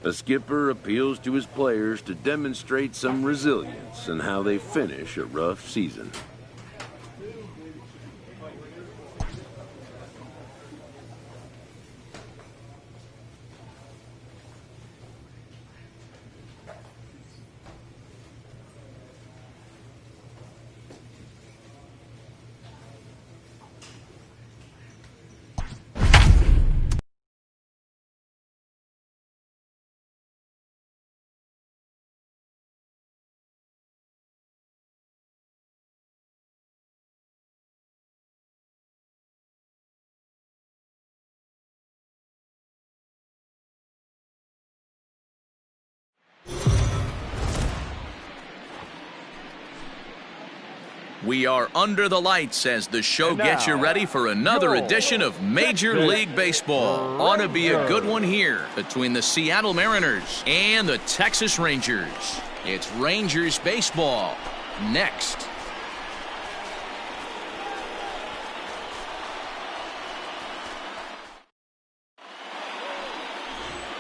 A skipper appeals to his players to demonstrate some resilience in how they finish a rough season. We are under the lights as the show gets you ready for another edition of Major League Baseball. Ought to be a good one here between the Seattle Mariners and the Texas Rangers. It's Rangers baseball next.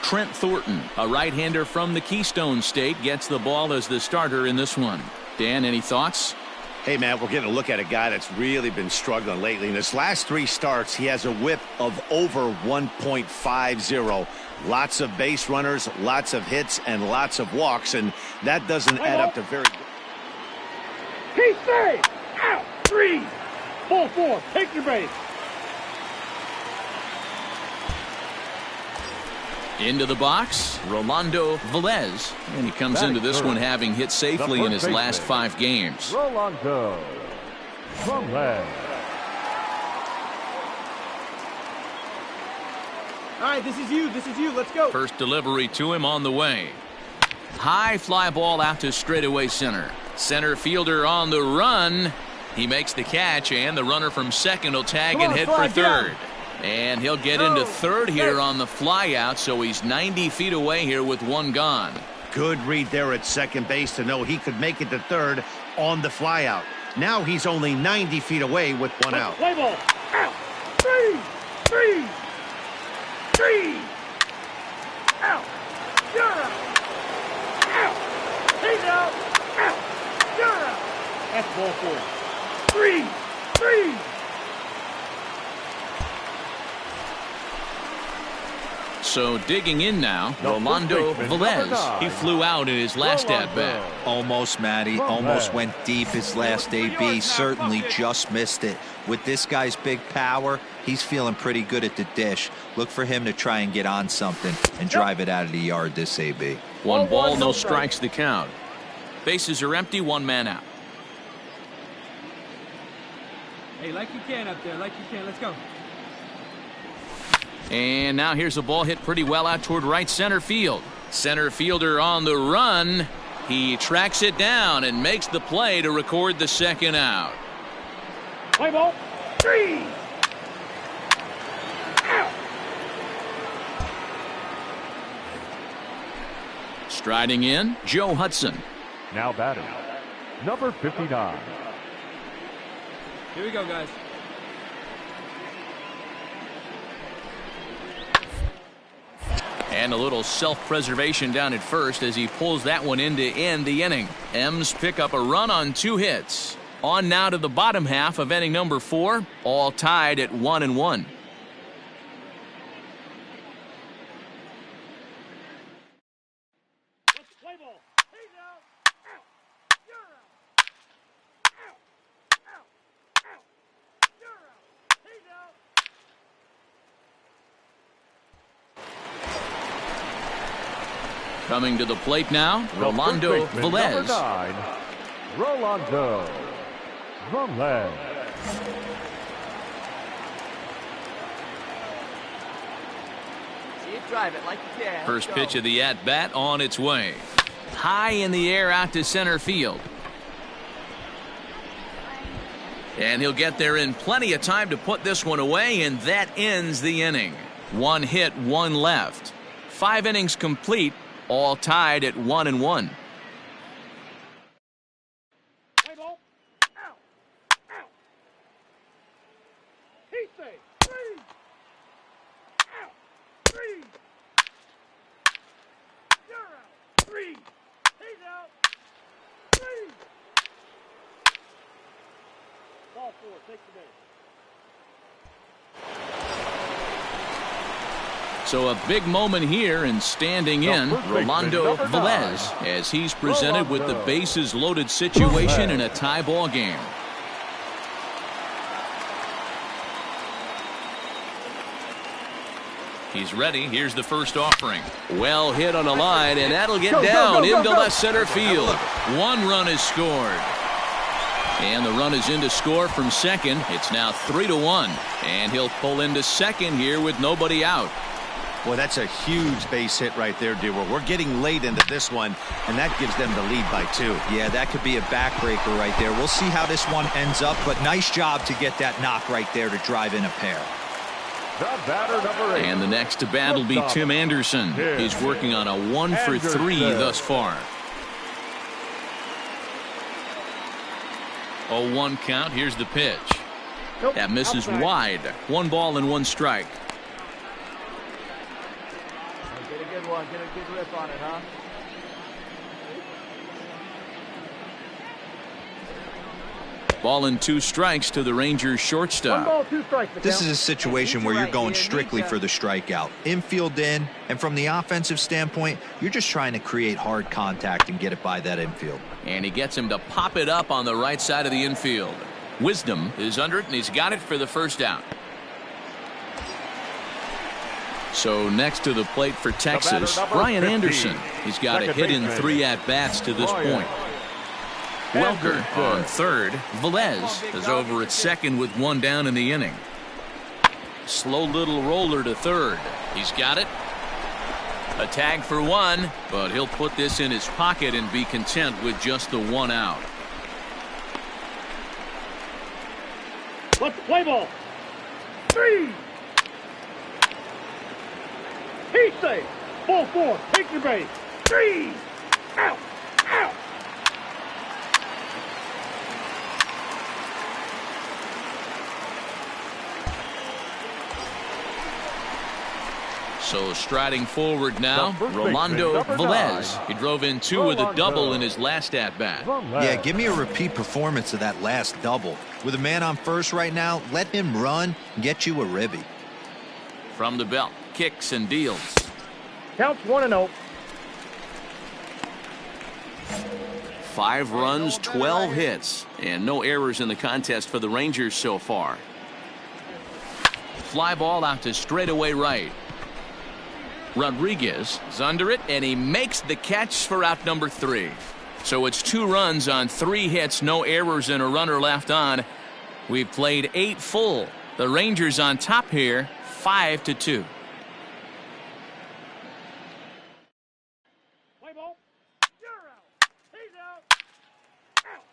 Trent Thornton, a right-hander from the Keystone State, gets the ball as the starter in this one. Dan, any thoughts? Hey, man, we're getting a look at a guy that's really been struggling lately. In his last 3 starts, he has a whip of over 1.50. Lots of base runners, lots of hits, and lots of walks, and that doesn't add up to very good. He's safe! Out! 3! Ball 4, take your base. Into the box, Rolando Velez, and he comes into this one having hit safely in his last 5 games. Rolando Velez. All right, this is you, let's go. First delivery to him on the way. High fly ball out to straightaway center. Center fielder on the run. He makes the catch, and the runner from second will tag and hit for third. And he'll get into third here on the fly out, so he's 90 feet away here with 1 gone. Good read there at second base to know he could make it to third on the fly out. Now he's only 90 feet away with 1 out. Play ball. Out. 3. 3. 3. Out. You're out. Out. He's out. Out. You're out. That's ball 4. 3. 3. So digging in now, Rolando Velez. He flew out in his last at-bat. Almost, Matty. Almost went deep his last AB. Certainly just missed it. With this guy's big power, he's feeling pretty good at the dish. Look for him to try and get on something and drive it out of the yard this AB. 1 ball, no strikes the count. Bases are empty, 1 man out. Hey, like you can up there, like you can. Let's go. And now here's a ball hit pretty well out toward right center field. Center fielder on the run. He tracks it down and makes the play to record the second out. Play ball. 3. Out. Striding in, Joe Hudson. Now batting, number 59. Here we go, guys. And a little self-preservation down at first as he pulls that one in to end the inning. M's pick up a run on 2 hits. On now to the bottom half of inning number 4, all tied at 1-1. Play ball. He's out. Out. You're out. Out. Out. Out. You're out. He's out. Coming to the plate now, Rolando Velez. Number 9, Rolando Velez. See it, drive it like you can. First pitch of the at-bat on its way. High in the air out to center field. And he'll get there in plenty of time to put this one away, and that ends the inning. 1 hit, 1 left. 5 innings complete. All tied at 1-1. Play ball. Out. Out. He's safe. 3. Out. 3. So a big moment here, and standing in, Rolando Velez, as he's presented with the bases loaded situation in a tie ball game. He's ready. Here's the first offering. Well hit on a line, and that'll get down into left center field. One run is scored. And the run is in to score from second. It's now 3-1. And he'll pull into second here with nobody out. Boy, that's a huge base hit right there, Dewar. We're getting late into this one, and that gives them the lead by 2. Yeah, that could be a backbreaker right there. We'll see how this one ends up, but nice job to get that knock right there to drive in a pair. The batter, number 8. And the next to bat will be Tim Anderson. He's working on a 1 for 3 thus far. 0-1 count. Here's the pitch. That misses wide. 1 ball and 1 strike. Get a good one. Get a good rip on it, huh? Ball and 2 strikes to the Rangers shortstop. 1 ball, 2 strikes. This is a situation where you're going strictly for the strikeout. Infield in, and from the offensive standpoint, you're just trying to create hard contact and get it by that infield. And he gets him to pop it up on the right side of the infield. Wisdom is under it, and he's got it for the first out. So next to the plate for Texas, Brian Anderson. He's got a hit in 3 at-bats to this point. Welker on third. Velez is over at second with 1 down in the inning. Slow little roller to third. He's got it. A tag for 1, but he'll put this in his pocket and be content with just the 1 out. Let's play ball. 3. He's safe. Ball 4. Take your base. 3. Out. Out. So striding forward now, Rolando Velez. He drove in 2 with a double in his last at-bat. Yeah, give me a repeat performance of that last double. With a man on first right now, let him run and get you a ribby. From the belt, kicks and deals. Counts 1-0. 5 runs, 12 hits, and no errors in the contest for the Rangers so far. Fly ball out to straightaway right. Rodriguez is under it, and he makes the catch for out number 3. So it's 2 runs on 3 hits, no errors, and a runner left on. We've played 8 full. The Rangers on top here, 5-2. Play ball. You're out. He's out. Out.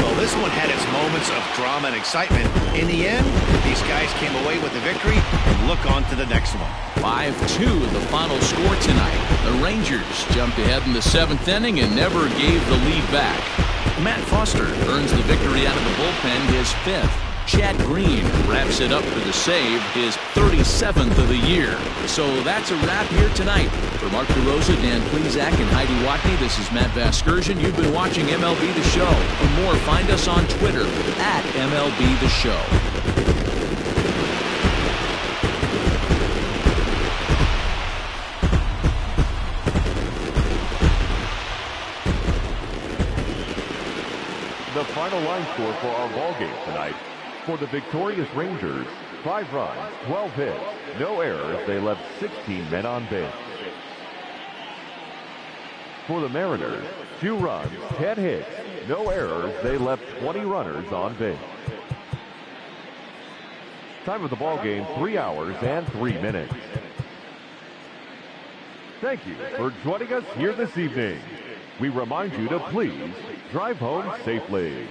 Well, this one had its moments of drama and excitement. In the end, these guys came away with the victory and look on to the next one. 5-2 the final score tonight. The Rangers jumped ahead in the 7th inning and never gave the lead back. Matt Foster earns the victory out of the bullpen, his 5th. Chad Green wraps it up for the save, his 37th of the year. So that's a wrap here tonight. For Mark DeRosa, Dan Plezak, and Heidi Watney, this is Matt Vasgersian. You've been watching MLB The Show. For more, find us on Twitter at MLB The Show. The final line score for our ball game tonight. For the victorious Rangers, 5 runs, 12 hits, no errors. They left 16 men on base. For the Mariners, 2 runs, 10 hits, no errors. They left 20 runners on base. Time of the ball game, 3 hours and 3 minutes. Thank you for joining us here this evening. We remind you to please drive home safely.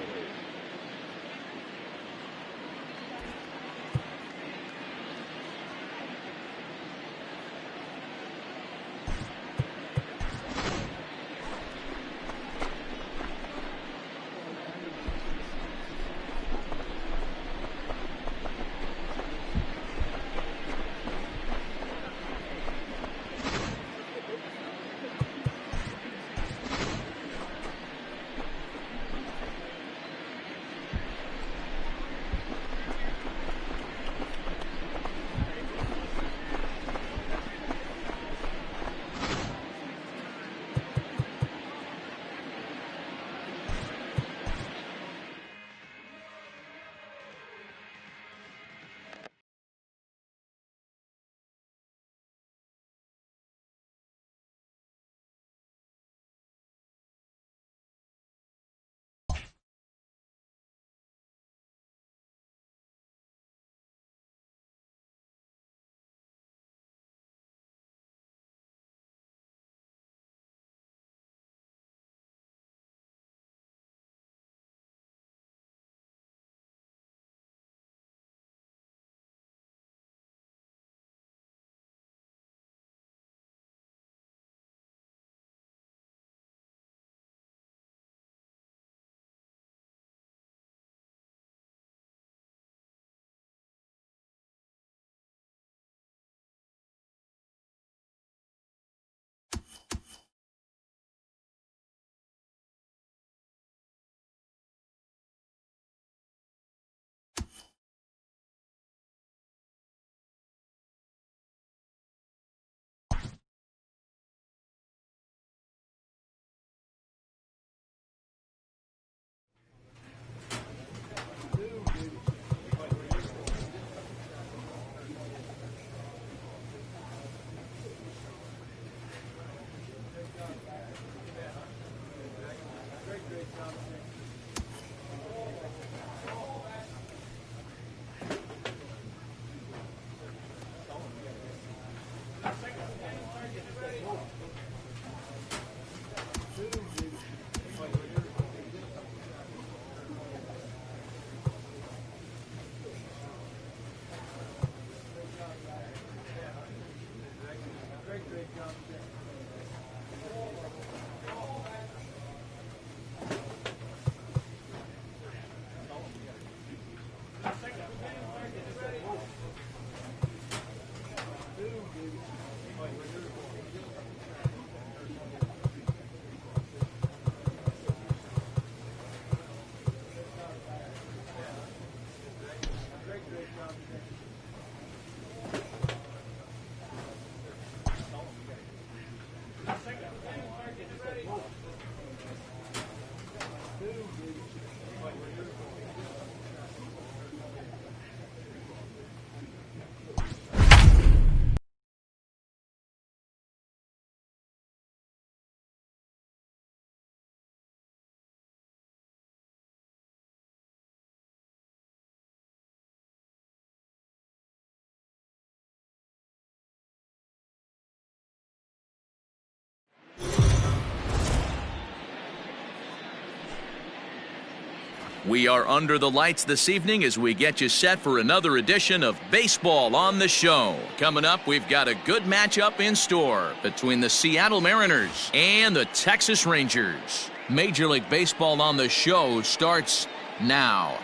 We are under the lights this evening as we get you set for another edition of Baseball on the Show. Coming up, we've got a good matchup in store between the Seattle Mariners and the Texas Rangers. Major League Baseball on the Show starts now.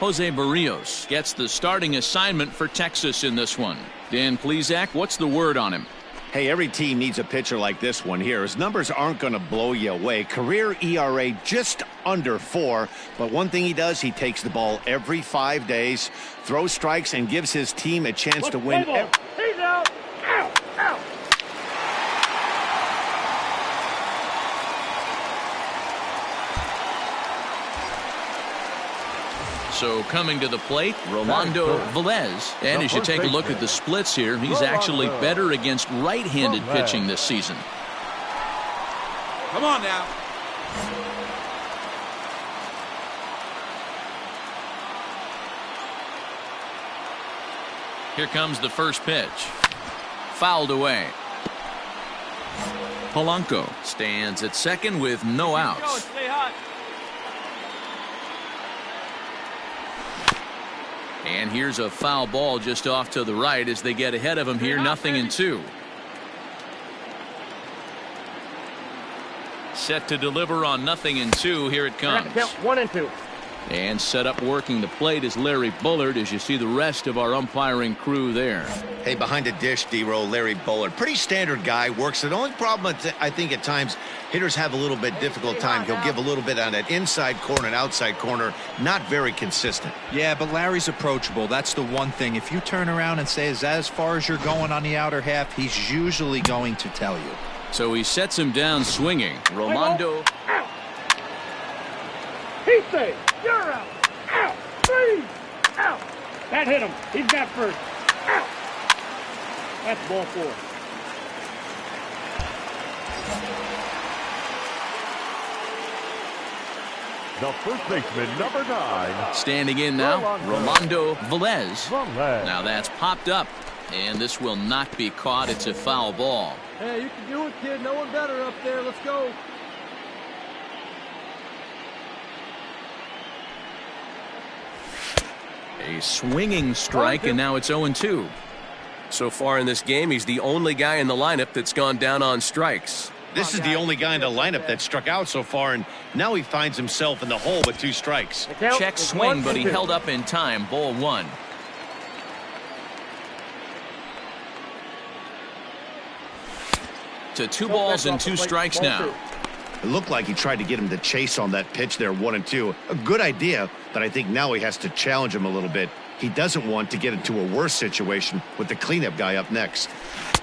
Jose Barrios gets the starting assignment for Texas in this one. Dan Plesac, what's the word on him? Hey, every team needs a pitcher like this one here. His numbers aren't going to blow you away. Career ERA just under 4. But one thing he does, he takes the ball every 5 days, throws strikes, and gives his team a chance to win. He's out. Out. Out. So coming to the plate, Rolando Velez. And as you take a look at the splits here, he's actually better against right-handed pitching this season. Come on now. Here comes the first pitch. Fouled away. Polanco stands at second with no outs. Stay hot. And here's a foul ball just off to the right as they get ahead of him here, 0-2. Set to deliver on 0-2. Here it comes. Count 1 and 2. And set up working the plate is Larry Bullard as you see the rest of our umpiring crew there. Hey, behind the dish, D-Roll, Larry Bullard. Pretty standard guy, works. The only problem, I think, at times, hitters have a little bit difficult time. He'll give a little bit on that inside corner and outside corner. Not very consistent. Yeah, but Larry's approachable. That's the one thing. If you turn around and say, is that as far as you're going on the outer half, he's usually going to tell you. So he sets him down swinging. Rolando. He says, you're out. Out. 3. Out. That hit him. He's got first. Out. That's ball 4. The first baseman, number 9. Standing in now, Rolando Velez. Now that's popped up, and this will not be caught. It's a foul ball. Hey, you can do it, kid. No one better up there. Let's go. A swinging strike, and now it's 0-2. So far in this game, he's the only guy in the lineup that's gone down on strikes. This is the only guy in the lineup that struck out so far, and now he finds himself in the hole with 2 strikes. Check swing, but he held up in time. Ball 1. To 2 balls and 2 strikes now. It looked like he tried to get him to chase on that pitch there, 1-2. A good idea, but I think now he has to challenge him a little bit. He doesn't want to get into a worse situation with the cleanup guy up next.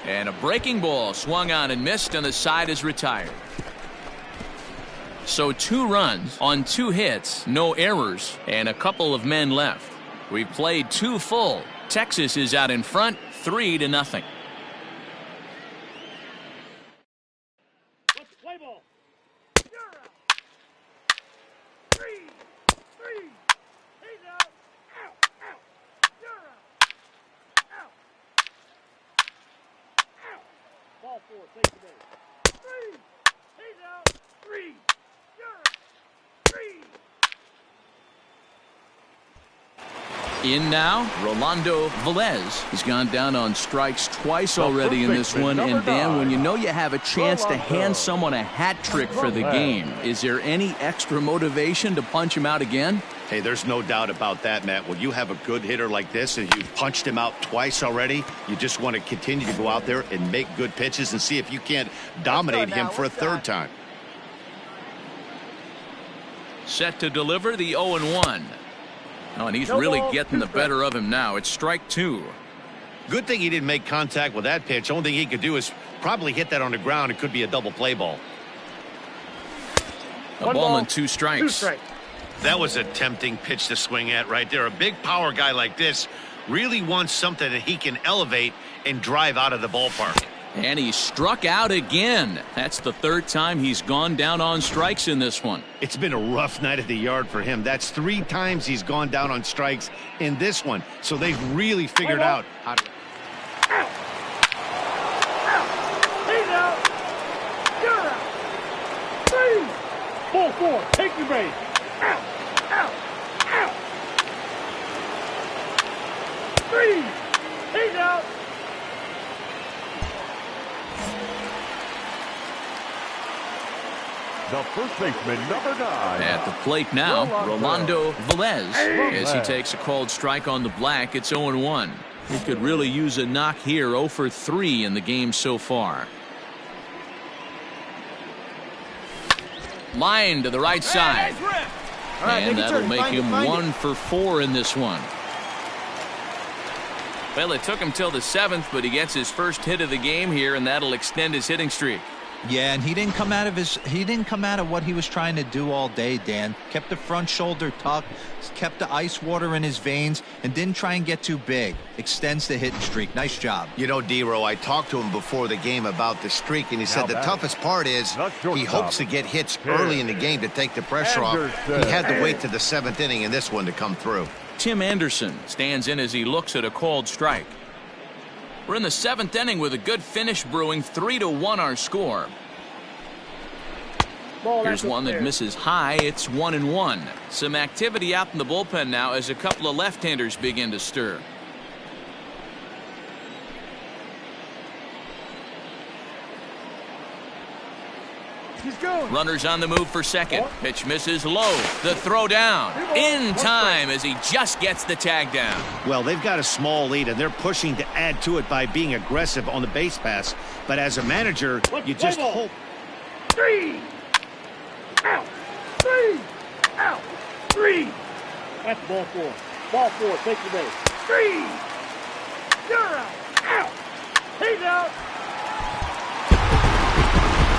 And a breaking ball swung on and missed, and the side is retired. So 2 runs on 2 hits, no errors, and a couple of men left. We've played 2 full. Texas is out in front, 3-0. Let's play ball. You're out. 3. He's out. Out. Out. You're out. Out. Out. Ball 4. Take the base. 3. He's out. 3. You're out. 3. In now, Rolando Velez. He's gone down on strikes twice already in this one. And Dan, when you know you have a chance to hand someone a hat trick for the game, is there any extra motivation to punch him out again? Hey, there's no doubt about that, Matt. When you have a good hitter like this and you've punched him out twice already, you just want to continue to go out there and make good pitches and see if you can't dominate him for a 3rd time. Set to deliver the 0-1. Oh, and he's really getting the better of him now. It's strike 2. Good thing he didn't make contact with that pitch. Only thing he could do is probably hit that on the ground. It could be a double play ball. A ball and 2 strikes. 2 strikes. That was a tempting pitch to swing at right there. A big power guy like this really wants something that he can elevate and drive out of the ballpark. And he struck out again. That's the 3rd time he's gone down on strikes in this one. It's been a rough night at the yard for him. That's 3 times he's gone down on strikes in this one. So they've really figured out how to... He's 4. Take your base. Out. Out. Out. 3. He's out. The first baseman, number 9. At the plate now, Rolando Velez, as he takes a called strike on the black. It's 0-1. He could really use a knock here. 0 for 3 in the game so far. Line to the right side. And that'll make him 1 for 4 in this one. Well, it took him till the 7th, but he gets his first hit of the game here, and that'll extend his hitting streak. Yeah, and he didn't come out of what he was trying to do all day, Dan. Kept the front shoulder tucked, kept the ice water in his veins, and didn't try and get too big. Extends the hitting streak. Nice job. You know, D-Row, I talked to him before the game about the streak, and he said the toughest part is he hopes to get hits early in the game to take the pressure off. He had to wait to the 7th inning in this one to come through. Tim Anderson stands in as he looks at a called strike. We're in the 7th inning with a good finish brewing. 3-1 our score. Here's one that misses high. It's 1-1. Some activity out in the bullpen now as a couple of left-handers begin to stir. Runners on the move for second. Pitch misses low. The throw down in time as he just gets the tag down. Well, they've got a small lead, and they're pushing to add to it by being aggressive on the base pass. But as a manager, you just hope. 3. Out. 3. Out. 3. That's ball 4. Ball 4. Take the base. 3. You're out. Out. He's out.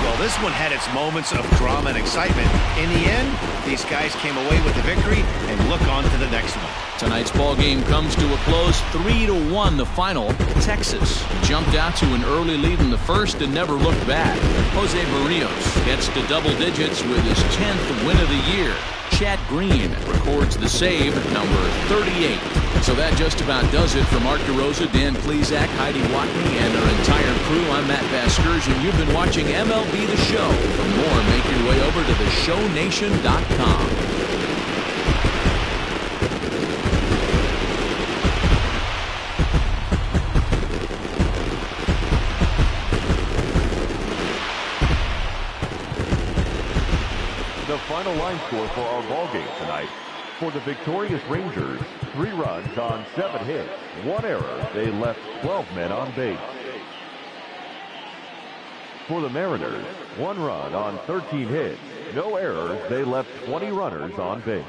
Well, this one had its moments of drama and excitement. In the end, these guys came away with the victory and look on to the next one. Tonight's ball game comes to a close. 3-1 the final. Texas jumped out to an early lead in the first and never looked back. Jose Barrios gets to double digits with his 10th win of the year. Chad Green records the save, number 38. So that just about does it for Mark DeRosa, Dan Plesac, Heidi Watney, and our entire crew. I'm Matt Vasgersian. You've been watching MLB The Show. For more, make your way over to theshownation.com. The final line score for our ball game tonight. For the victorious Rangers, 3 runs on 7 hits, 1 error. They left 12 men on base. For the Mariners, 1 run on 13 hits, no errors. They left 20 runners on base.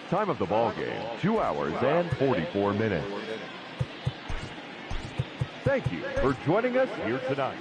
Time of the ball game, 2 hours and 44 minutes. Thank you for joining us here tonight.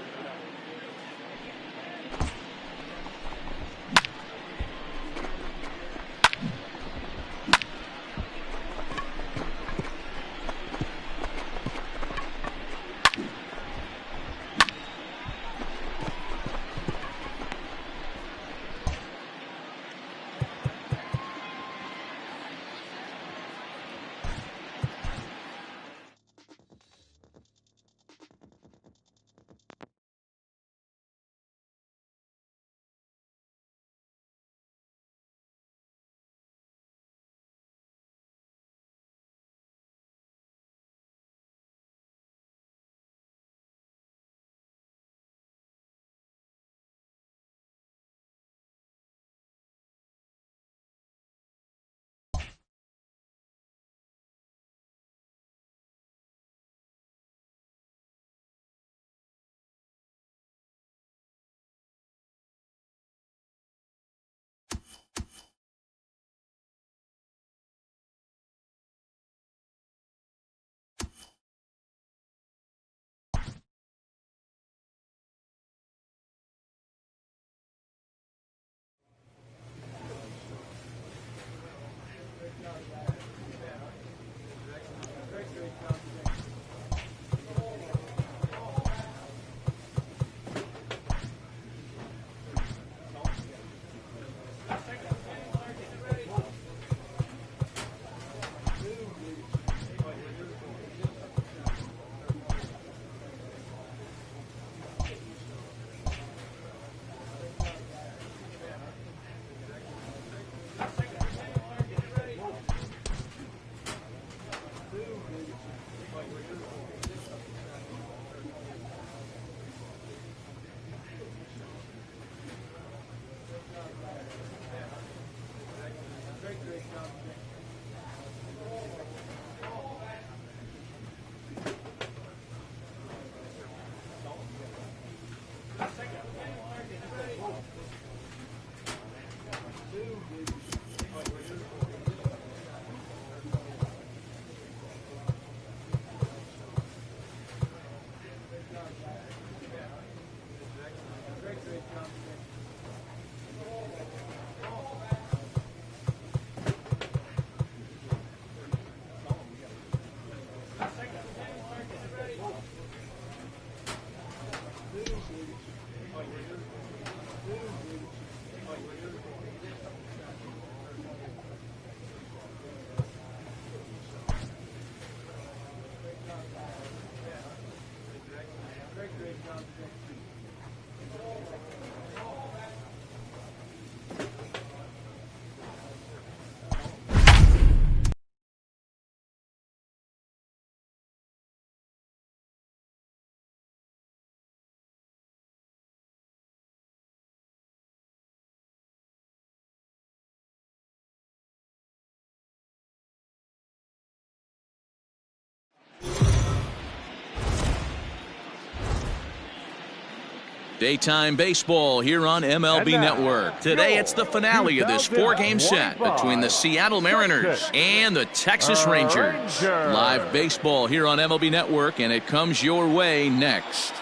Daytime baseball here on MLB Network. Today it's the finale of this 4-game set between the Seattle Mariners and the Texas Rangers. Live baseball here on MLB Network, and it comes your way next.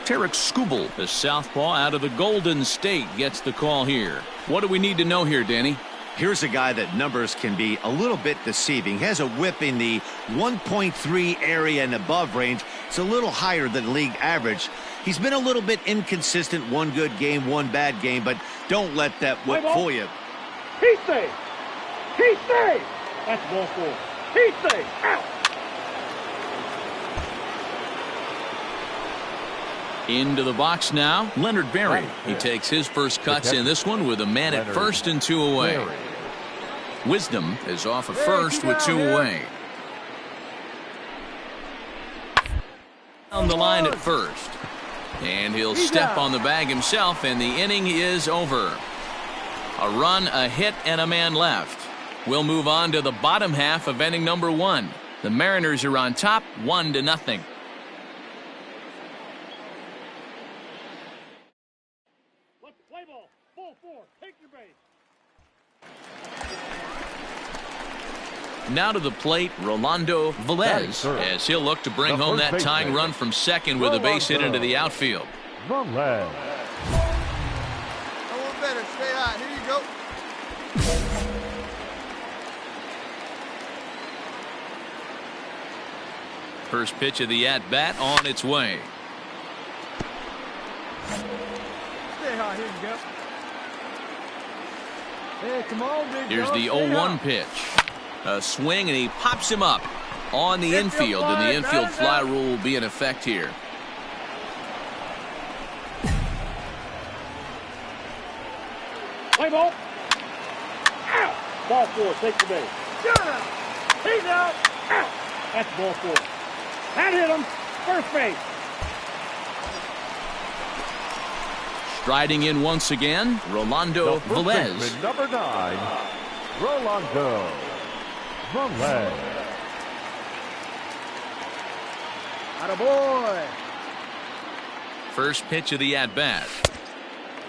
Tarek Skubal, the southpaw out of the Golden State, gets the call here. What do we need to know here, Danny? Here's a guy that numbers can be a little bit deceiving. He has a whip in the 1.3 area and above range. It's a little higher than league average. He's been a little bit inconsistent. One good game, one bad game, but don't let that whip fool you. He's safe. He's safe. That's ball 4. He's safe. Out. Into the box now, Leonard Berry. He takes his first cuts in this one with a man at first and 2 away. Wisdom is off at first with 2 away. On the line at first. And he'll step on the bag himself, and the inning is over. A run, a hit, and a man left. We'll move on to the bottom half of inning number 1. The Mariners are on top, 1-0. Now to the plate, Rolando Velez, as he'll look to bring home that tying run from second with a base hit into the outfield. Velez. I want better. Stay hot. Here you go. First pitch of the at-bat on its way. Stay hot. Here you go. Hey, come on, big Here's dog. the 0-1 pitch. A swing, and he pops him up on the infield, and the infield fly rule will be in effect here. Play ball. Out. Ball 4. Take the base. Get out. He's out. Out. That's ball 4. That hit him. First base. Striding in once again, Rolando Velez. Number 9, Rolando Velez. Attaboy. First pitch of the at-bat.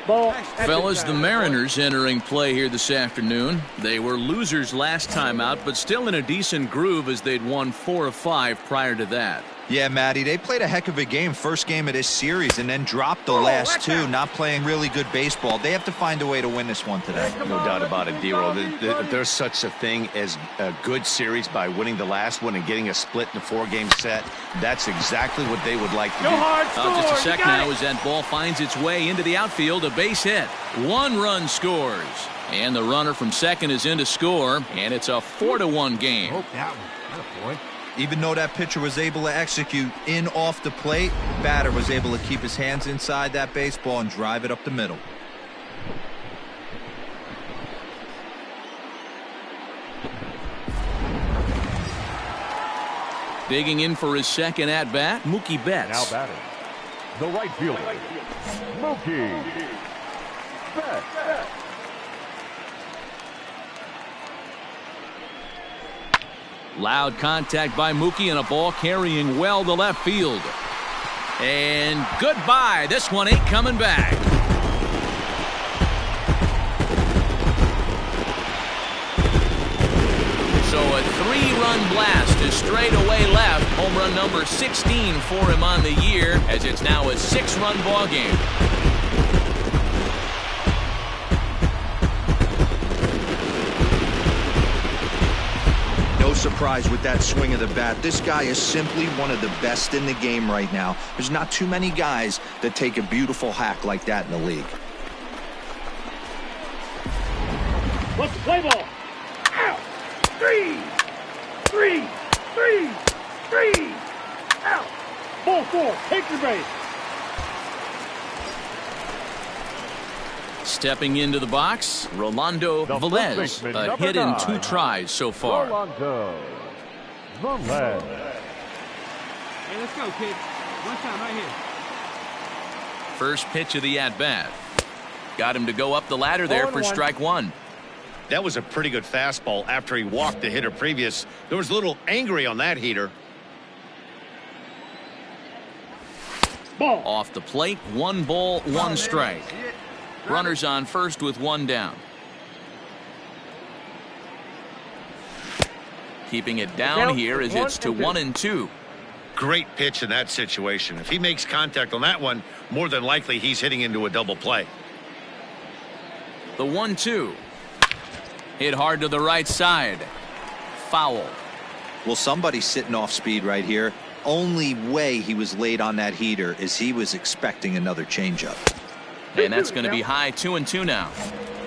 Ball. Fellas, the Mariners entering play here this afternoon. They were losers last time out, but still in a decent groove as they'd won 4 of 5 prior to that. Yeah, Matty, they played a heck of a game, first game of this series, and then dropped the last 2, not playing really good baseball. They have to find a way to win this one today. No doubt about it, D-Roll. There's such a thing as a good series by winning the last one and getting a split in a 4-game set. That's exactly what they would like to do. Just a sec now as that ball finds its way into the outfield. A base hit. 1 run scores. And the runner from second is in to score, and it's a 4-1 game. Hope that one. Not a point. Even though that pitcher was able to execute in off the plate, batter was able to keep his hands inside that baseball and drive it up the middle. Digging in for his second at-bat, Mookie Betts. Now batting, the right fielder, Mookie Betts. Loud contact by Mookie, and a ball carrying well to left field. And goodbye. This one ain't coming back. So a 3-run blast to straightaway left. Home run number 16 for him on the year, as it's now a 6-run ball game. surprised with that swing of the bat. This guy is simply one of the best in the game right now. There's not too many guys that take a beautiful hack like that in the league. What's the play ball? Out. 3, 3, 3, 3. Out. Ball 4. Take your base. Stepping into the box, Rolando Velez, a hit in 2 tries so far. Rolando Velez. Hey, let's go, kid. One time right here. First pitch of the at-bat. Got him to go up the ladder there for strike 1. That was a pretty good fastball after he walked the hitter previous. There was a little angry on that heater. Ball. Off the plate, 1 ball, 1 strike. Runners on first with 1 down. Keeping it down here as it's to 1-2. Great pitch in that situation. If he makes contact on that one, more than likely he's hitting into a double play. The 1-2. Hit hard to the right side. Foul. Well, somebody's sitting off speed right here. Only way he was late on that heater is he was expecting another changeup. And that's going to be high 2-2 now.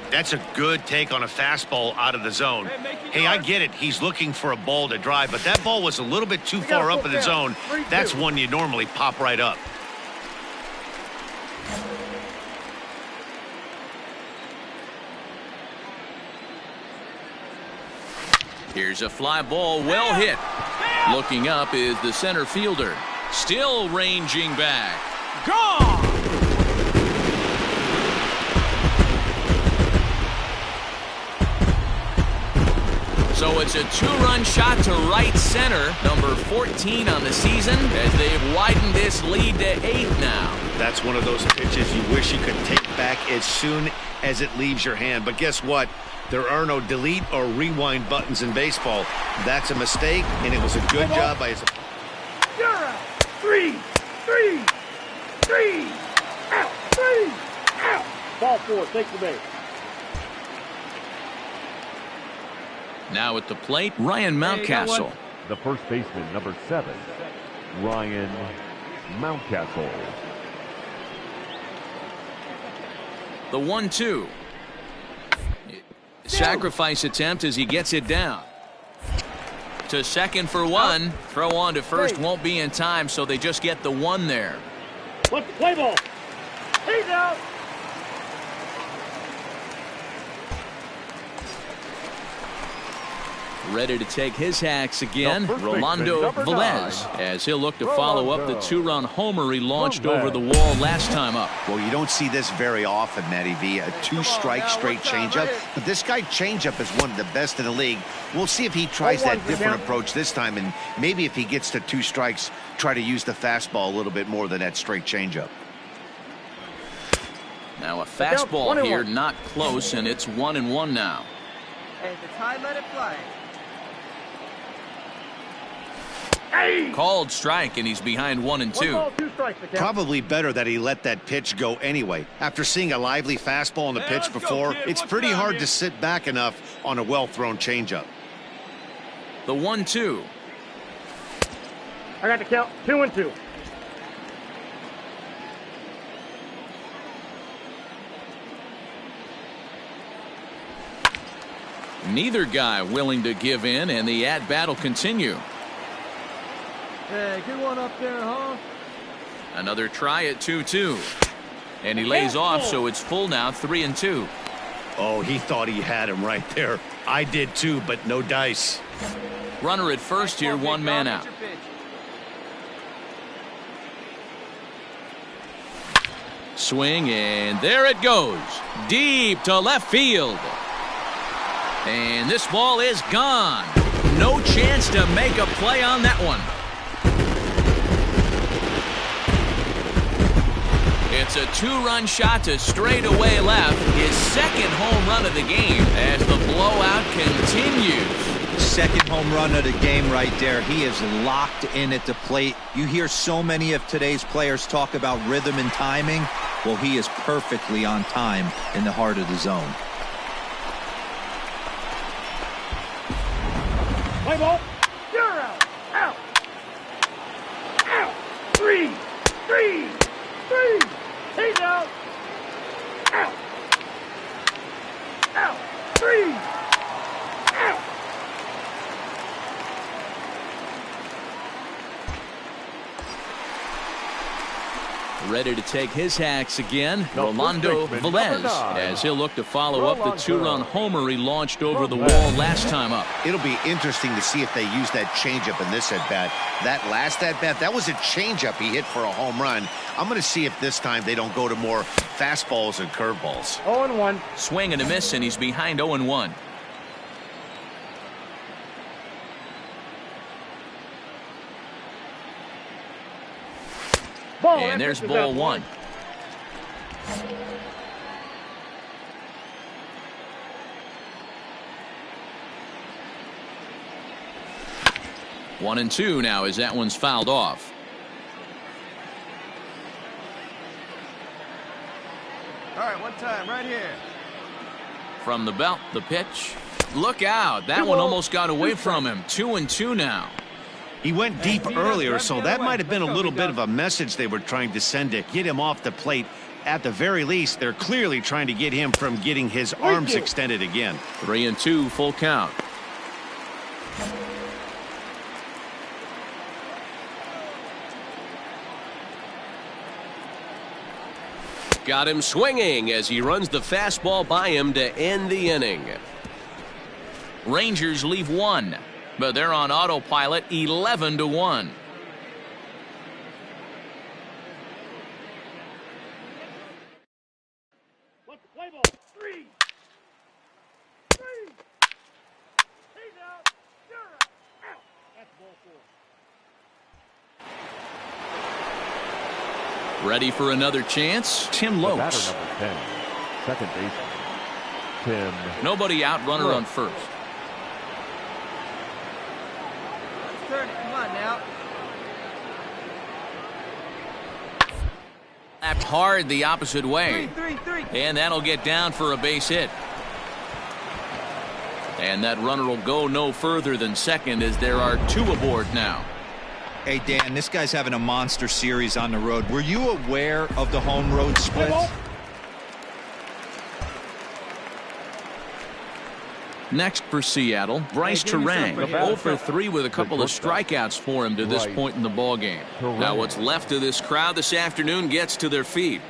That's a good take on a fastball out of the zone. Hey, I get it. He's looking for a ball to drive, but that ball was a little bit too far up in the zone. That's one you normally pop right up. Here's a fly ball, well hit. Looking up is the center fielder. Still ranging back. Gone! So it's a 2-run shot to right center, number 14 on the season, as they've widened this lead to 8 now. That's one of those pitches you wish you could take back as soon as it leaves your hand. But guess what? There are no delete or rewind buttons in baseball. That's a mistake, and it was a good job by his. You're out. 3, 3, 3. Out. 3. Out. Ball 4. Take the base. Now at the plate, Ryan Mountcastle. The first baseman, number 7, Ryan Mountcastle. The 1-2. Sacrifice attempt as he gets it down. To second for 1. Throw on to first won't be in time, so they just get the 1 there. What's the play ball? He's out. Ready to take his hacks again, Rolando Velez, as he'll look to follow up the 2-run homer he launched over the wall last time up. Well, you don't see this very often, Matty V, a 2-strike straight changeup. But this guy changeup is one of the best in the league. We'll see if he tries that different approach this time, and maybe if he gets to 2 strikes, try to use the fastball a little bit more than that straight changeup. Now a fastball here, not close, and it's 1-1 now. Hey, if it's high, let it fly. Called strike, and he's behind 1-2. Probably better that he let that pitch go anyway. After seeing a lively fastball on the pitch before, it's pretty hard to sit back enough on a well-thrown changeup. The 1-2. I got to count 2-2. Neither guy willing to give in, and the at-bat will continue. Hey, good one up there, huh? Another try at 2-2. And he lays off, so it's full now, 3-2. Oh, he thought he had him right there. I did too, but no dice. Runner at first here, 1 man out. Swing, and there it goes. Deep to left field. And this ball is gone. No chance to make a play on that one. It's a 2-run shot to straightaway left. His second home run of the game as the blowout continues. Second home run of the game right there. He is locked in at the plate. You hear so many of today's players talk about rhythm and timing. Well, he is perfectly on time in the heart of the zone. Play ball. Ready to take his hacks again, The Rolando first baseman, Velez, number 9. as he'll look to follow up the Rolando. two-run homer he launched over the Velez. wall last time up. It'll be interesting to see if they use that changeup in this at-bat. That last at-bat, that was a changeup he hit for a home run. I'm going to see if this time they don't go to more fastballs and curveballs. 0-1. Swing and a miss, and he's behind 0-1. Ball. And there's ball one. One and two now as that one's fouled off. All right, one time, right here. From the belt, the pitch. Look out. That one almost got away from him. 2-2 now. He went deep earlier, so that might have been a little bit of a message they were trying to send to get him off the plate. At the very least, they're clearly trying to get him from getting his arms extended again. 3-2, full count. Got him swinging as he runs the fastball by him to end the inning. Rangers leave one, but they're on autopilot 11-1. What's the play ball? 3. 3. He's out. You're out. Out. That's ball 4. Ready for another chance? Tim The batter, Lopes. number 10, second baseman, Tim. Nobody out, runner on first. Turn it, come on now. Slapped hard the opposite way. 3. And that'll get down for a base hit. And that runner will go no further than second as there are two aboard now. Hey, Dan, this guy's having a monster series on the road. Were you aware of the home road splits? Next for Seattle, Bryce Hey, give me Terang, something. 0 for 3 with a couple of strikeouts for him to this Bryce point in the ballgame. Terang. Now what's left of this crowd this afternoon gets to their feet.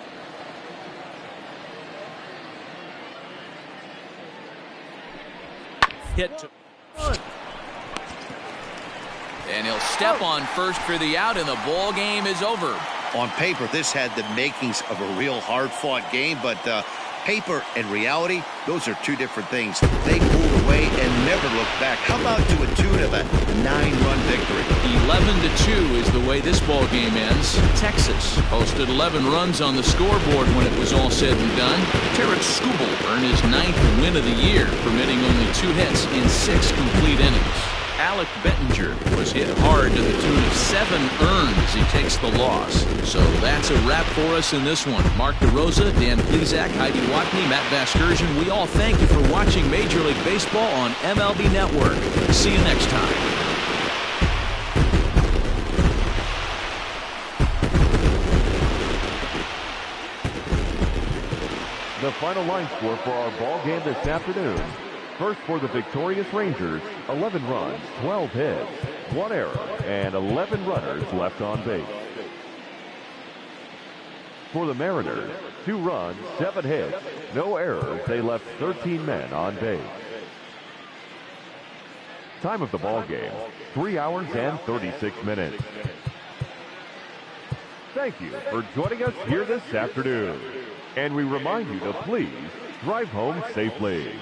Hit to and he'll step on first for the out, and the ball game is over. On paper, this had the makings of a real hard-fought game, but paper and reality, those are two different things. They pulled away and never looked back. How about to a tune of a 9-run victory? 11-2 is the way this ball game ends. Texas posted 11 runs on the scoreboard when it was all said and done. Tarek Skubal earned his 9th win of the year, permitting only 2 hits in 6 complete innings. Alec Bettinger was hit hard to the tune of 7 earned as he takes the loss. So that's a wrap for us in this one. Mark DeRosa, Dan Plesac, Heidi Watney, Matt Vasgersian, we all thank you for watching Major League Baseball on MLB Network. See you next time. The final line score for our ball game this afternoon. First for the victorious Rangers, 11 runs, 12 hits, 1 error, and 11 runners left on base. For the Mariners, 2 runs, 7 hits, no errors. They left 13 men on base. Time of the ball game, 3 hours and 36 minutes. Thank you for joining us here this afternoon. And we remind you to please drive home safely.